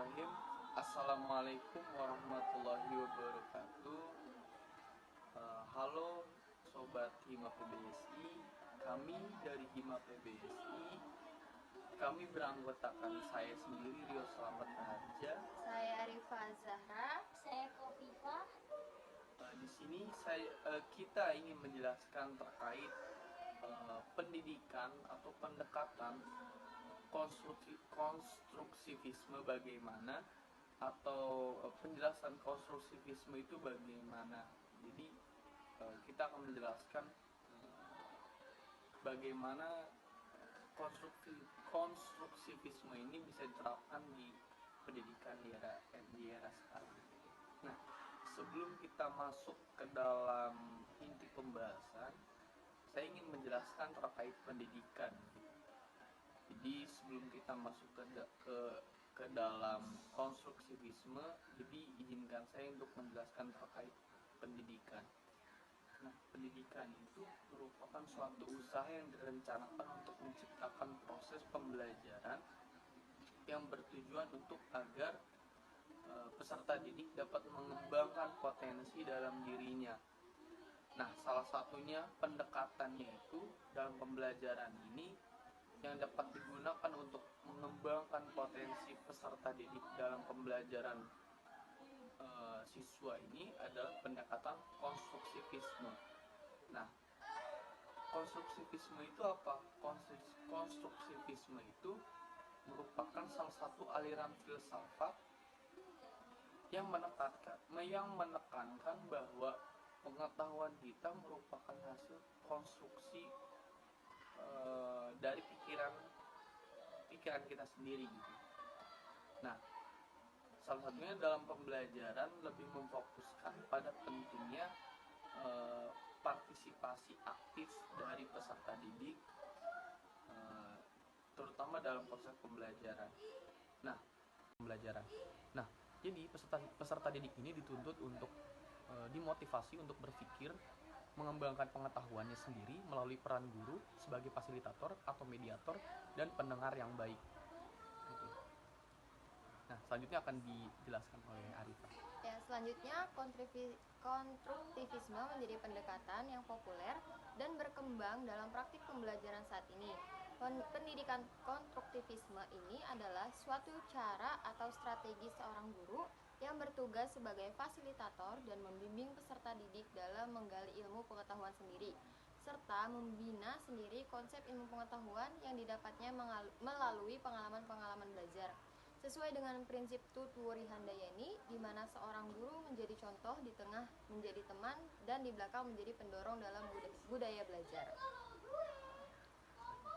Bismillahirrahmanirrahim. Assalamualaikum warahmatullahi wabarakatuh. Halo Sobat Hima PBSI. Kami dari Hima PBSI, kami beranggotakan saya sendiri Rio Slamet Raharja. Saya Arifah Zahra. Saya Kofifa. Di sini kita ingin menjelaskan terkait pendidikan atau pendekatan konstruksivisme bagaimana, atau penjelasan konstruksivisme itu bagaimana. Jadi kita akan menjelaskan bagaimana konstruksivisme ini bisa diterapkan di pendidikan di era sekarang. Nah, sebelum kita masuk ke dalam inti pembahasan, saya ingin menjelaskan terkait pendidikan. Jadi sebelum kita masuk ke dalam konstruksivisme, jadi izinkan saya untuk menjelaskan terkait pendidikan. Nah, pendidikan itu merupakan suatu usaha yang direncanakan untuk menciptakan proses pembelajaran yang bertujuan untuk agar peserta didik dapat mengembangkan potensi dalam dirinya. Nah, salah satunya pendekatannya itu dalam pembelajaran ini yang dapat digunakan untuk mengembangkan potensi peserta didik dalam pembelajaran siswa ini adalah pendekatan konstruksivisme. Nah, konstruksivisme itu apa? Konstruksivisme itu merupakan salah satu aliran filsafat yang menekankan bahwa pengetahuan kita merupakan hasil konstruksi dari pikiran kita sendiri gitu. Nah, salah satunya dalam pembelajaran lebih memfokuskan pada pentingnya partisipasi aktif dari peserta didik, terutama dalam proses pembelajaran. Nah, jadi peserta didik ini dituntut untuk dimotivasi untuk berpikir, mengembangkan pengetahuannya sendiri melalui peran guru sebagai fasilitator atau mediator dan pendengar yang baik. Gitu. Nah, selanjutnya akan dijelaskan oleh Arifah. Ya, selanjutnya konstruktivisme menjadi pendekatan yang populer dan berkembang dalam praktik pembelajaran saat ini. Pendidikan konstruktivisme ini adalah suatu cara atau strategi seorang guru yang bertugas sebagai fasilitator dan membimbing peserta didik dalam menggali ilmu pengetahuan sendiri, serta membina sendiri konsep ilmu pengetahuan yang didapatnya melalui pengalaman-pengalaman belajar. Sesuai dengan prinsip Tutwuri Handayani, di mana seorang guru menjadi contoh, di tengah menjadi teman, dan di belakang menjadi pendorong dalam budaya belajar.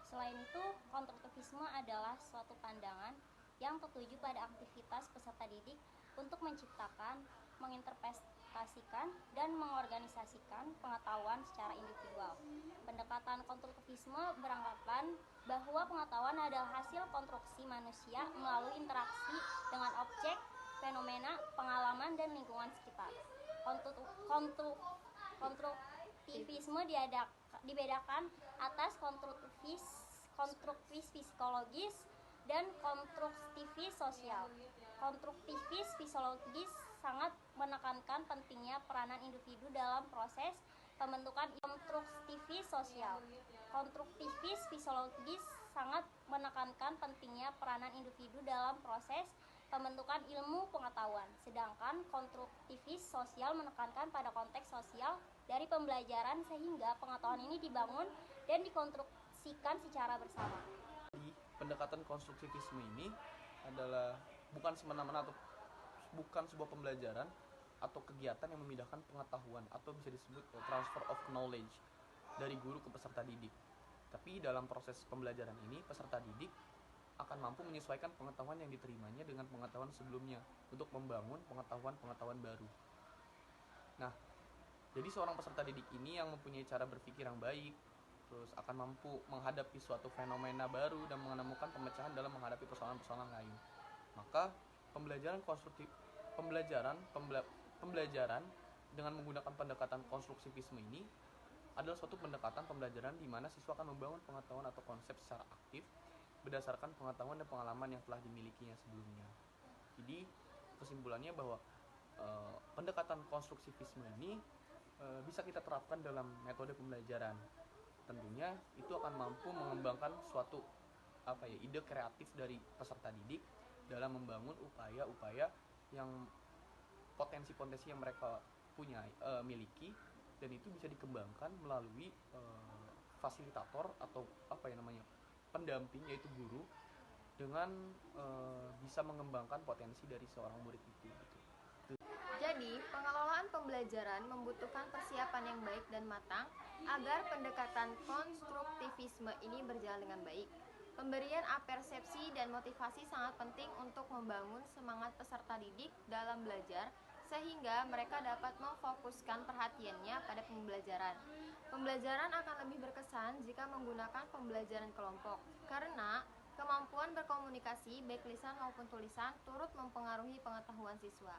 Selain itu, konstruktivisme adalah suatu pandangan yang tertuju pada aktivitas peserta didik untuk menciptakan, menginterpretasikan, dan mengorganisasikan pengetahuan secara individual. Pendekatan konstruktivisme beranggapan bahwa pengetahuan adalah hasil konstruksi manusia melalui interaksi dengan objek, fenomena, pengalaman, dan lingkungan sekitar. Konstruktivisme dibedakan atas konstruktivis psikologis dan konstruktivis sosial. Konstruktivis psikologis sangat menekankan pentingnya peranan individu dalam proses pembentukan konstruktivis sosial. Konstruktivis psikologis sangat menekankan pentingnya peranan individu dalam proses pembentukan ilmu pengetahuan, sedangkan konstruktivis sosial menekankan pada konteks sosial dari pembelajaran sehingga pengetahuan ini dibangun dan dikonstruksikan secara bersama. Pendekatan konstruktivisme ini adalah bukan semena-mena atau bukan sebuah pembelajaran atau kegiatan yang memindahkan pengetahuan atau bisa disebut transfer of knowledge dari guru ke peserta didik. Tapi dalam proses pembelajaran ini, peserta didik akan mampu menyesuaikan pengetahuan yang diterimanya dengan pengetahuan sebelumnya untuk membangun pengetahuan-pengetahuan baru. Nah, jadi seorang peserta didik ini yang mempunyai cara berpikir yang baik, terus akan mampu menghadapi suatu fenomena baru dan menemukan pemecahan dalam menghadapi persoalan-persoalan lain. Maka pembelajaran dengan menggunakan pendekatan konstruktivisme ini adalah suatu pendekatan pembelajaran di mana siswa akan membangun pengetahuan atau konsep secara aktif berdasarkan pengetahuan dan pengalaman yang telah dimilikinya sebelumnya. Jadi kesimpulannya bahwa pendekatan konstruktivisme ini bisa kita terapkan dalam metode pembelajaran. Tentunya itu akan mampu mengembangkan suatu ide kreatif dari peserta didik dalam membangun upaya-upaya yang potensi-potensi yang mereka punya miliki, dan itu bisa dikembangkan melalui fasilitator atau pendamping, yaitu guru, dengan bisa mengembangkan potensi dari seorang murid itu gitu. Jadi, pengelolaan pembelajaran membutuhkan persiapan yang baik dan matang agar pendekatan konstruktivisme ini berjalan dengan baik. Pemberian apersepsi dan motivasi sangat penting untuk membangun semangat peserta didik dalam belajar sehingga mereka dapat memfokuskan perhatiannya pada pembelajaran. Pembelajaran akan lebih berkesan jika menggunakan pembelajaran kelompok karena kemampuan berkomunikasi baik lisan maupun tulisan turut mempengaruhi pengetahuan siswa.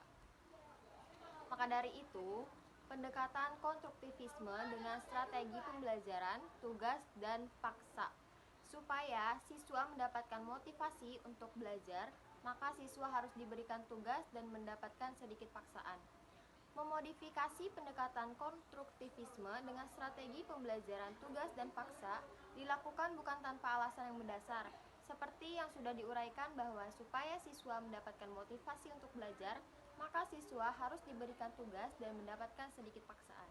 Maka dari itu, pendekatan konstruktivisme dengan strategi pembelajaran, tugas, dan paksa. Supaya siswa mendapatkan motivasi untuk belajar, maka siswa harus diberikan tugas dan mendapatkan sedikit paksaan. Memodifikasi pendekatan konstruktivisme dengan strategi pembelajaran, tugas, dan paksa dilakukan bukan tanpa alasan yang mendasar, seperti yang sudah diuraikan bahwa supaya siswa mendapatkan motivasi untuk belajar, maka siswa harus diberikan tugas dan mendapatkan sedikit paksaan.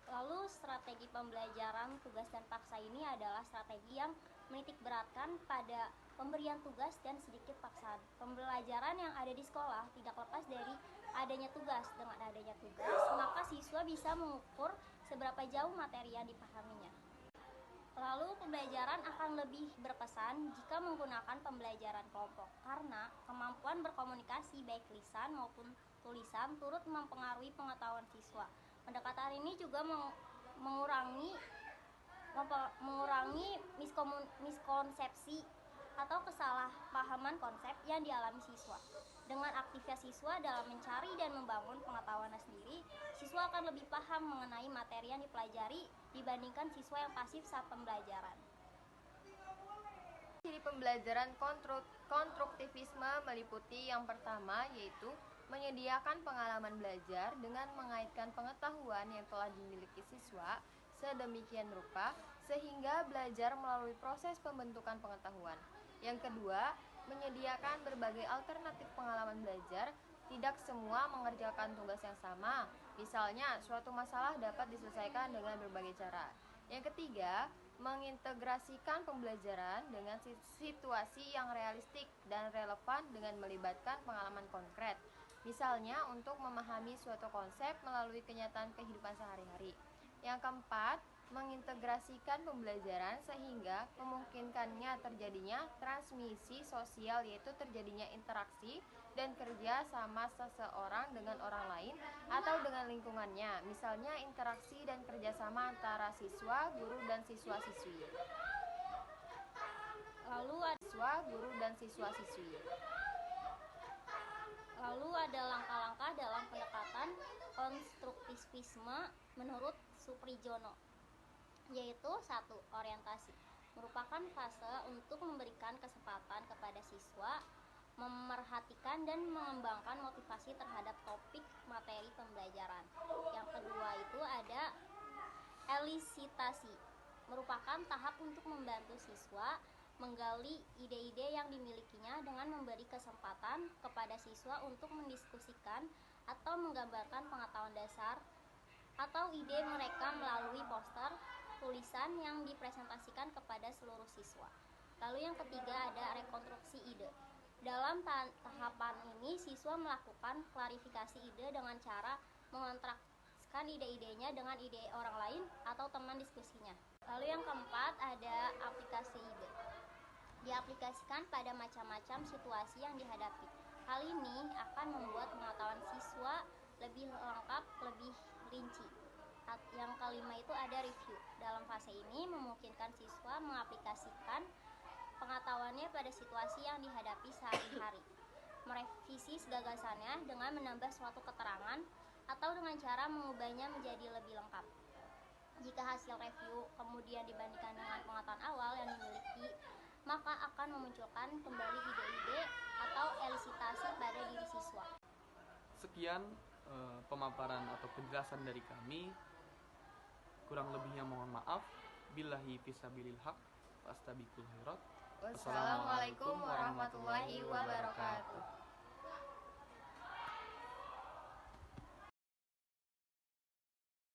Lalu strategi pembelajaran tugas dan paksa ini adalah strategi yang menitik beratkan pada pemberian tugas dan sedikit paksaan. Pembelajaran yang ada di sekolah tidak lepas dari adanya tugas. Dengan adanya tugas, maka siswa bisa mengukur seberapa jauh materi yang dipahaminya. Lalu pembelajaran akan lebih berkesan jika menggunakan pembelajaran kelompok karena kemampuan berkomunikasi baik lisan maupun tulisan turut mempengaruhi pengetahuan siswa. Pendekatan ini juga mengurangi miskonsepsi atau kesalahpahaman konsep yang dialami siswa. Dengan aktivitas siswa dalam mencari dan membangun pengetahuannya sendiri, siswa akan lebih paham mengenai materi yang dipelajari dibandingkan siswa yang pasif saat pembelajaran. Ciri pembelajaran konstruktivisme meliputi yang pertama yaitu menyediakan pengalaman belajar dengan mengaitkan pengetahuan yang telah dimiliki siswa sedemikian rupa sehingga belajar melalui proses pembentukan pengetahuan. Yang kedua, menyediakan berbagai alternatif pengalaman belajar, tidak semua mengerjakan tugas yang sama. Misalnya, suatu masalah dapat diselesaikan dengan berbagai cara. Yang ketiga, mengintegrasikan pembelajaran dengan situasi yang realistik dan relevan dengan melibatkan pengalaman konkret. Misalnya, untuk memahami suatu konsep melalui kenyataan kehidupan sehari-hari. Yang keempat, mengintegrasikan pembelajaran sehingga memungkinkannya terjadinya transmisi sosial, yaitu terjadinya interaksi dan kerja sama seseorang dengan orang lain atau dengan lingkungannya, misalnya interaksi dan kerjasama antara siswa, guru, dan siswa-siswi. Lalu ada langkah-langkah dalam pendekatan konstruktivisme menurut Suprijono, yaitu 1. Orientasi merupakan fase untuk memberikan kesempatan kepada siswa memerhatikan dan mengembangkan motivasi terhadap topik materi pembelajaran. Yang kedua itu ada elisitasi, merupakan tahap untuk membantu siswa menggali ide-ide yang dimilikinya dengan memberi kesempatan kepada siswa untuk mendiskusikan atau menggambarkan pengetahuan dasar atau ide mereka melalui poster, tulisan yang dipresentasikan kepada seluruh siswa. Lalu yang ketiga ada rekonstruksi ide. Dalam tahapan ini siswa melakukan klarifikasi ide dengan cara mengontraskan ide-idenya dengan ide orang lain atau teman diskusinya. Lalu yang keempat ada aplikasi ide. Diaplikasikan pada macam-macam situasi yang dihadapi. Hal ini akan membuat pengetahuan siswa lebih lengkap, lebih rinci. Yang kelima itu ada review. Dalam fase ini memungkinkan siswa mengaplikasikan pengetahuannya pada situasi yang dihadapi sehari-hari. Merevisi gagasannya dengan menambah suatu keterangan atau dengan cara mengubahnya menjadi lebih lengkap. Jika hasil review kemudian dibandingkan dengan pengetahuan awal yang dimiliki, maka akan memunculkan kembali ide-ide atau elisitasi pada diri siswa. sekian pemaparan atau penjelasan dari kami. Kurang lebihnya mohon maaf. Billahi fisabilil haq fastabiqul khairat. Wassalamualaikum warahmatullahi wabarakatuh.